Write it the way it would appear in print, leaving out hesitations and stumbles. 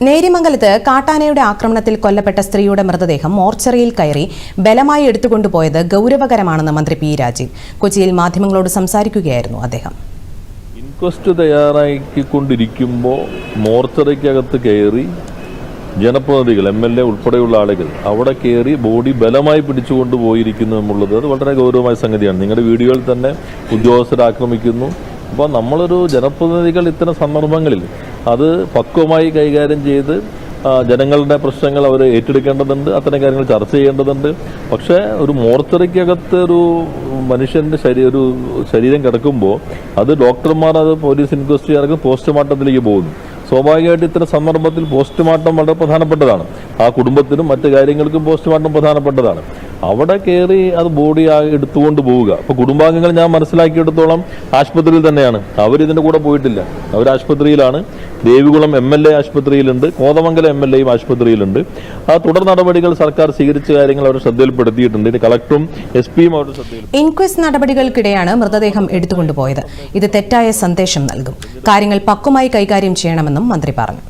നേരിമംഗലത്ത് കാട്ടാനയുടെ ആക്രമണത്തിൽ കൊല്ലപ്പെട്ട സ്ത്രീയുടെ മൃതദേഹം മോർച്ചറിയിൽ കയറി ബലമായി എടുത്തുകൊണ്ടുപോയത് ഗൗരവകരമാണെന്ന് മന്ത്രി പി രാജീവ് കൊച്ചിയിൽ മാധ്യമങ്ങളോട് സംസാരിക്കുകയായിരുന്നു അദ്ദേഹം. ഇൻക്വസ്റ്റ് തയ്യാറാക്കിക്കൊണ്ടിരിക്കുമ്പോൾ മോർച്ചറിക്കകത്ത് കയറി ജനപ്രതിനിധികൾ MLA ഉൾപ്പെടെയുള്ള ആളുകൾ അവിടെ കയറി ബോഡി ബലമായി പിടിച്ചുകൊണ്ട് പോയിരിക്കുന്നു എന്നുള്ളത് അത് വളരെ ഗൗരവമായ സംഗതിയാണ്. നിങ്ങളുടെ വീഡിയോയിൽ തന്നെ ഉദ്യോഗസ്ഥരെ ആക്രമിക്കുന്നു. അപ്പോൾ നമ്മളൊരു ജനപ്രതിനിധികൾ ഇത്തരം സന്ദർഭങ്ങളിൽ അത് പക്വമായി കൈകാര്യം ചെയ്ത് ജനങ്ങളുടെ പ്രശ്നങ്ങൾ അവർ ഏറ്റെടുക്കേണ്ടതുണ്ട്, അത്തരം കാര്യങ്ങൾ ചർച്ച ചെയ്യേണ്ടതുണ്ട്. പക്ഷേ ഒരു മോർച്ചറിക്കകത്ത് ഒരു മനുഷ്യൻ്റെ ഒരു ശരീരം കിടക്കുമ്പോൾ അത് ഡോക്ടർമാർ അത് പോലീസ് ഇൻക്വസ്റ്റ് ചെയ്യാൻ പോസ്റ്റ്മോർട്ടത്തിലേക്ക് പോകുന്നു. സ്വാഭാവികമായിട്ട് ഇത്തരം സന്ദർഭത്തിൽ പോസ്റ്റ്മോർട്ടം വളരെ പ്രധാനപ്പെട്ടതാണ്. ആ കുടുംബത്തിനും മറ്റു കാര്യങ്ങൾക്കും പോസ്റ്റ്മോർട്ടം പ്രധാനപ്പെട്ടതാണ്. അവിടെ കയറി അത് ബോഡി എടുത്തുകൊണ്ട് പോവുക. അപ്പോൾ കുടുംബാംഗങ്ങൾ ഞാൻ മനസ്സിലാക്കിയെടുത്തോളം ആശുപത്രിയിൽ തന്നെയാണ്, അവരിതിൻ്റെ കൂടെ പോയിട്ടില്ല. അവർ ആശുപത്രിയിലാണ്. ദേവികുളം MLA ആശുപത്രിയിലുണ്ട്, കോതമംഗലം MLAയും ആശുപത്രിയിലുണ്ട്. ആ തുടർ നടപടികൾ സർക്കാർ സ്വീകരിച്ച കാര്യങ്ങൾ അവർ ശ്രദ്ധയിൽപ്പെടുത്തിയിട്ടുണ്ട്. ഇനി കളക്ടറും SP അവരുടെ ശ്രദ്ധയിൽ. ഇൻക്വസ്റ്റ് നടപടികൾക്കിടെയാണ് മൃതദേഹം എടുത്തുകൊണ്ടുപോയത്. ഇത് തെറ്റായ സന്ദേശം നൽകും. കാര്യങ്ങൾ പക്വമായി കൈകാര്യം ചെയ്യണമെന്നും മന്ത്രി പറഞ്ഞു.